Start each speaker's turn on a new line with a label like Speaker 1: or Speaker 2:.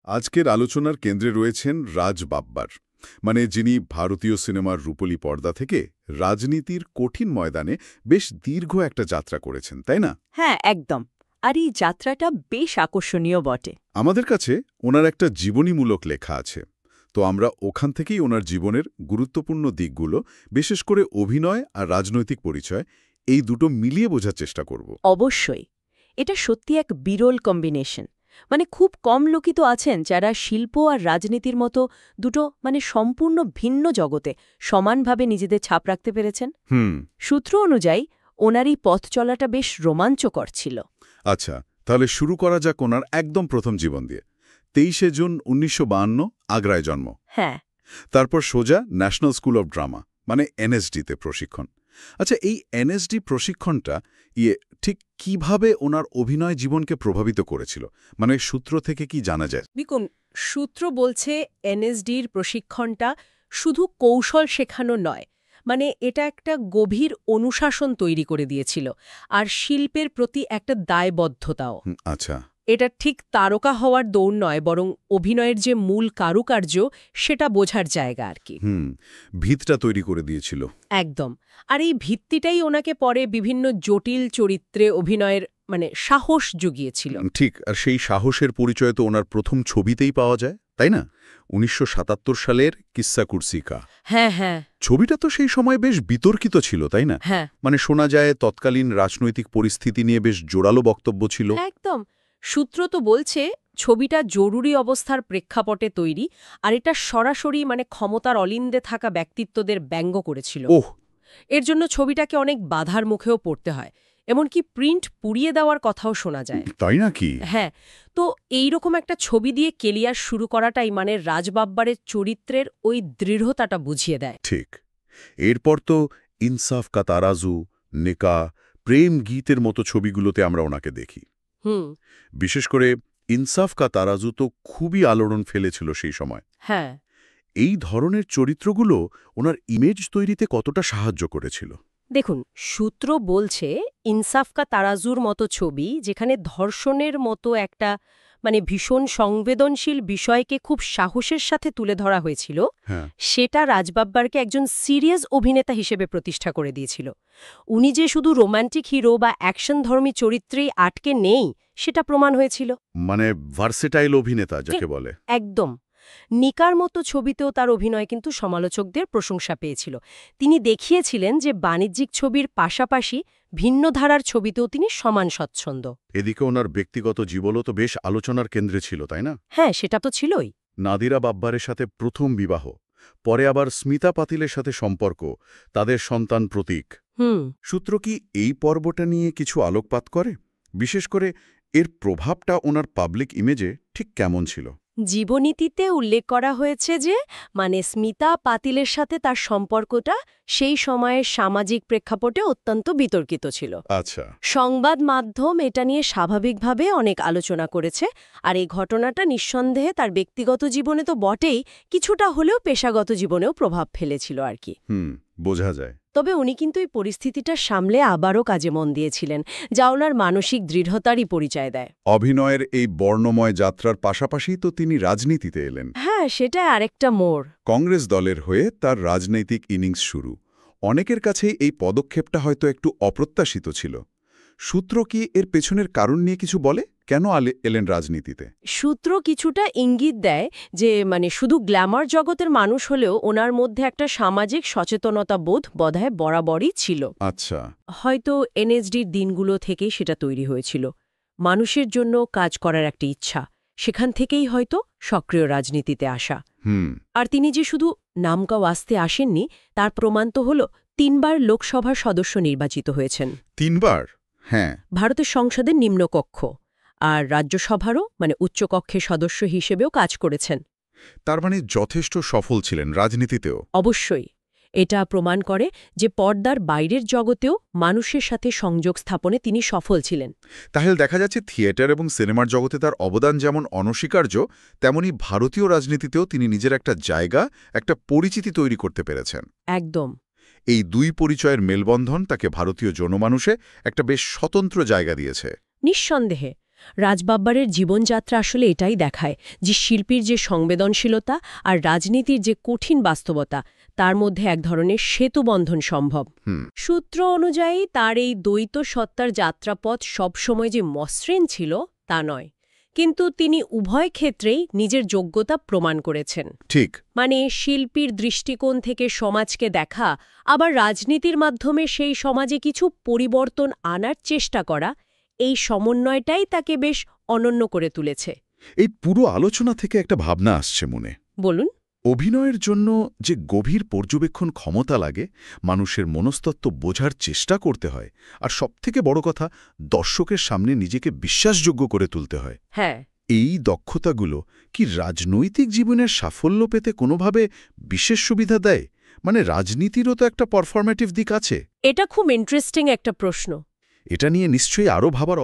Speaker 1: আজকের আলোচনার কেন্দ্রে রয়েছেন রাজ বাব্বার, মানে যিনি ভারতীয় সিনেমার রূপলী পর্দা থেকে রাজনীতির কঠিন ময়দানে বেশ দীর্ঘ একটা যাত্রা করেছেন, তাই না?
Speaker 2: হ্যাঁ, একদম। আর এই যাত্রাটা বেশ আকর্ষণীয় বটে।
Speaker 1: আমাদের কাছে ওনার একটা জীবনীমূলক লেখা আছে, তো আমরা ওখান থেকেই ওনার জীবনের গুরুত্বপূর্ণ দিকগুলো, বিশেষ করে অভিনয় আর রাজনৈতিক পরিচয়, এই দুটো মিলিয়ে বোঝার চেষ্টা করব।
Speaker 2: অবশ্যই। এটা সত্যি এক বিরল কম্বিনেশন। মানে খুব কম লোকই তো আছেন যারা শিল্প আর রাজনীতির মতো দুটো সম্পূর্ণ ভিন্ন জগতে সমানভাবে নিজেদের ছাপ রাখতে পেরেছেন। সূত্র অনুযায়ী ওনার এই পথ চলাটা বেশ রোমাঞ্চকর ছিল।
Speaker 1: আচ্ছা, তাহলে শুরু করা যাক ওনার একদম প্রথম জীবন দিয়ে। 23শে জুন 1952 আগ্রায় জন্ম।
Speaker 2: হ্যাঁ।
Speaker 1: তারপর সোজা ন্যাশনাল স্কুল অব ড্রামা, মানে এনএসডিতে প্রশিক্ষণ। আচ্ছা, এই এনএসডি প্রশিক্ষণটা ঠিক কিভাবে ওনার অভিনয় জীবনকে প্রভাবিত করেছিল, মানে সূত্র থেকে কি জানা যায়?
Speaker 2: দেখুন, সূত্র বলছে এনএসডির প্রশিক্ষণটা শুধু কৌশল শেখানো নয়, এটা একটা গভীর অনুশাসন তৈরি করে দিয়েছিল, আর শিল্পের প্রতি একটা দায়বদ্ধতাও।
Speaker 1: আচ্ছা।
Speaker 2: এটা ঠিক তারকা হওয়ার দৌড় নয়, বরং অভিনয়ের যে মূল কারুকার্য সেটা বোঝার জায়গা আর কি।
Speaker 1: ভিতটা তৈরি করে দিয়েছিল।
Speaker 2: একদম। আর এই ভিত্তিটাই ওনাকে পরে বিভিন্ন জটিল চরিত্রে অভিনয়ের সাহস জুগিয়েছিল।
Speaker 1: ঠিক, আর সেই সাহসের পরিচয় তো ওনার প্রথম ছবিতেই পাওয়া যায়, তাই না? 1977 সালের কিস্সা কুরসি কা।
Speaker 2: হ্যাঁ হ্যাঁ।
Speaker 1: ছবিটা তো সেই সময় বেশ বিতর্কিত ছিল, তাই না?
Speaker 2: হ্যাঁ।
Speaker 1: শোনা যায় তৎকালীন রাজনৈতিক পরিস্থিতি নিয়ে বেশ জোরালো বক্তব্য ছিল।
Speaker 2: একদম। সূত্র তো বলছে ছবিটা জরুরি অবস্থার প্রেক্ষাপটে তৈরি, আর এটা সরাসরি ক্ষমতার অলিন্দে থাকা ব্যক্তিত্বদের ব্যঙ্গ করেছিল।
Speaker 1: ওহ।
Speaker 2: এর জন্য ছবিটাকে অনেক বাধার মুখেও পড়তে হয়, এমনকি প্রিন্ট পুড়িয়ে দেওয়ার কথাও শোনা যায়।
Speaker 1: তাই নাকি?
Speaker 2: হ্যাঁ। তো এইরকম একটা ছবি দিয়ে কেরিয়ার শুরু করাটাই রাজ বাব্বারের চরিত্রের ওই দৃঢ়তাটা বুঝিয়ে দেয়।
Speaker 1: ঠিক। এরপর তো ইনসাফ কা তারাজু, নেকা, প্রেম গীতের মতো ছবিগুলোতে আমরা ওনাকে দেখি। বিশেষ করে ইনসাফ কা তারাজু তো খুবই আলোড়ন ফেলেছিল সেই সময়।
Speaker 2: হ্যাঁ।
Speaker 1: এই ধরনের চরিত্রগুলো ওনার ইমেজ তৈরিতে কতটা সাহায্য করেছিল?
Speaker 2: দেখুন, সূত্র বলছে ইনসাফ কা তারাজুর মতো ছবি, যেখানে ধর্ষণের মতো একটা ভীষণ সংবেদনশীল বিষয়কে খুব সাহসের সাথে তুলে ধরা হয়েছিল, সেটা রাজ বাব্বারকে একজন সিরিয়াস অভিনেতা হিসেবে প্রতিষ্ঠা করে দিয়েছিল। উনি যে শুধু রোমান্টিক হিরো বা অ্যাকশনধর্মী চরিত্রেই আটকে নেই সেটা প্রমাণ হয়েছিল।
Speaker 1: ভার্সেটাইল অভিনেতা যাকে বলে।
Speaker 2: একদম। নিকার মতো ছবিতেও তার অভিনয় কিন্তু সমালোচকদের প্রশংসা পেয়েছিল। তিনি দেখিয়েছিলেন যে বাণিজ্যিক ছবির পাশাপাশি ভিন্ন ধারার ছবিতেও তিনি সমান স্বচ্ছন্দ।
Speaker 1: এদিকে ওনার ব্যক্তিগত জীবনও তো বেশ আলোচনার কেন্দ্রে ছিল, তাই না?
Speaker 2: হ্যাঁ, সেটা তো ছিলই।
Speaker 1: নাদিরা বাব্বারের সাথে প্রথম বিবাহ, পরে আবার স্মিতা পাতিলের সাথে সম্পর্ক, তাদের সন্তান প্রতীক। সূত্র কি এই পর্বটা নিয়ে কিছু আলোকপাত করে? বিশেষ করে এর প্রভাবটা ওনার পাবলিক ইমেজে ঠিক কেমন ছিল?
Speaker 2: জীবনীতিতে উল্লেখ করা হয়েছে যে স্মিতা পাতিলের সাথে তার সম্পর্কটা সেই সময়ের সামাজিক প্রেক্ষাপটে অত্যন্ত বিতর্কিত ছিল।
Speaker 1: আচ্ছা।
Speaker 2: সংবাদ মাধ্যম এটা নিয়ে স্বাভাবিকভাবে অনেক আলোচনা করেছে, আর এই ঘটনাটা নিঃসন্দেহে তার ব্যক্তিগত জীবনে তো বটেই, কিছুটা হলেও পেশাগত জীবনেও প্রভাব ফেলেছিল আর কি।
Speaker 1: বোঝা যায়।
Speaker 2: তবে উনি কিন্তু এই পরিস্থিতিটা সামলে আবারও কাজে মন দিয়েছিলেন, যা ওনার মানসিক দৃঢ়তারই পরিচয় দেয়।
Speaker 1: অভিনয়ের এই বর্ণময় যাত্রার পাশাপাশি তো তিনি রাজনীতিতে এলেন।
Speaker 2: হ্যাঁ, সেটা আরেকটা মোড়।
Speaker 1: কংগ্রেস দলের হয়ে তার রাজনৈতিক ইনিংস শুরু। অনেকের কাছেই এই পদক্ষেপটা হয়তো একটু অপ্রত্যাশিত ছিল। সূত্র কি এর পেছনের কারণ নিয়ে কিছু বলে? কেন এলেন রাজনীতিতে?
Speaker 2: সূত্র কিছুটা ইঙ্গিত দেয় যে শুধু গ্ল্যামার জগতের মানুষ হলেও ওনার মধ্যে একটা সামাজিক সচেতনতা বোধ বোধহয় বরাবরই ছিল।
Speaker 1: আচ্ছা।
Speaker 2: হয়তো এনএসডির দিনগুলো থেকেই সেটা তৈরি হয়েছিল। মানুষের জন্য কাজ করার একটা ইচ্ছা, সেখান থেকেই হয়তো সক্রিয় রাজনীতিতে আসা। আর তিনি যে শুধু নামকা ওয়াস্তে আসেননি, তার প্রমাণ তো হল 3 বার লোকসভার সদস্য নির্বাচিত হয়েছেন।
Speaker 1: 3 বার? হ্যাঁ।
Speaker 2: ভারতের সংসদের নিম্নকক্ষ আর রাজ্যসভারও উচ্চকক্ষের সদস্য হিসেবেও কাজ করেছেন।
Speaker 1: তার যথেষ্ট সফল ছিলেন রাজনীতিতেও।
Speaker 2: অবশ্যই। এটা প্রমাণ করে যে পর্দার বাইরের জগতেও মানুষের সাথে সংযোগ স্থাপনে তিনি সফল ছিলেন।
Speaker 1: তাহলে দেখা যাচ্ছে থিয়েটার এবং সিনেমার জগতে তার অবদান যেমন অনস্বীকার্য, তেমনি ভারতীয় রাজনীতিতেও তিনি নিজের একটা জায়গা, একটা পরিচিতি তৈরি করতে পেরেছেন।
Speaker 2: একদম।
Speaker 1: এই দুই পরিচয়ের মেলবন্ধন তাকে ভারতীয় জনমানুষে একটা বেশ স্বতন্ত্র জায়গা দিয়েছে।
Speaker 2: নিঃসন্দেহে। রাজ বাব্বারের জীবনযাত্রা আসলে এটাই দেখায় যে শিল্পীর যে সংবেদনশীলতা আর রাজনীতির যে কঠিন বাস্তবতা তার মধ্যে এক ধরনের সেতুবন্ধন সম্ভব। সূত্র অনুযায়ী তার এই দ্বৈত সত্তার যাত্রাপথ সবসময় যে মসৃণ ছিল তা নয়, কিন্তু তিনি উভয় ক্ষেত্রেই নিজের যোগ্যতা প্রমাণ করেছেন।
Speaker 1: ঠিক।
Speaker 2: মানে শিল্পীর দৃষ্টিকোণ থেকে সমাজকে দেখা, আবার রাজনীতির মাধ্যমে সেই সমাজে কিছু পরিবর্তন আনার চেষ্টা করা, এই সমন্বয়টাই তাকে বেশ অনন্য করে তুলেছে।
Speaker 1: এই পুরো আলোচনা থেকে একটা ভাবনা আসছে মনে।
Speaker 2: বলুন।
Speaker 1: অভিনয়ের জন্য যে গভীর পর্যবেক্ষণ ক্ষমতা লাগে, মানুষের মনস্তত্ত্ব বোঝার চেষ্টা করতে হয়, আর সবথেকে বড় কথা, দর্শকের সামনে নিজেকে বিশ্বাসযোগ্য করে তুলতে হয়।
Speaker 2: হ্যাঁ।
Speaker 1: এই দক্ষতাগুলো কি রাজনৈতিক জীবনের সাফল্য পেতে কোনোভাবে বিশেষ সুবিধা দেয়? মানে রাজনীতিরও তো একটা পারফরমেটিভ দিক আছে।
Speaker 2: এটা খুব ইন্টারেস্টিং একটা প্রশ্ন।
Speaker 1: এটা নিয়ে নিশ্চয়ই আরও ভাবার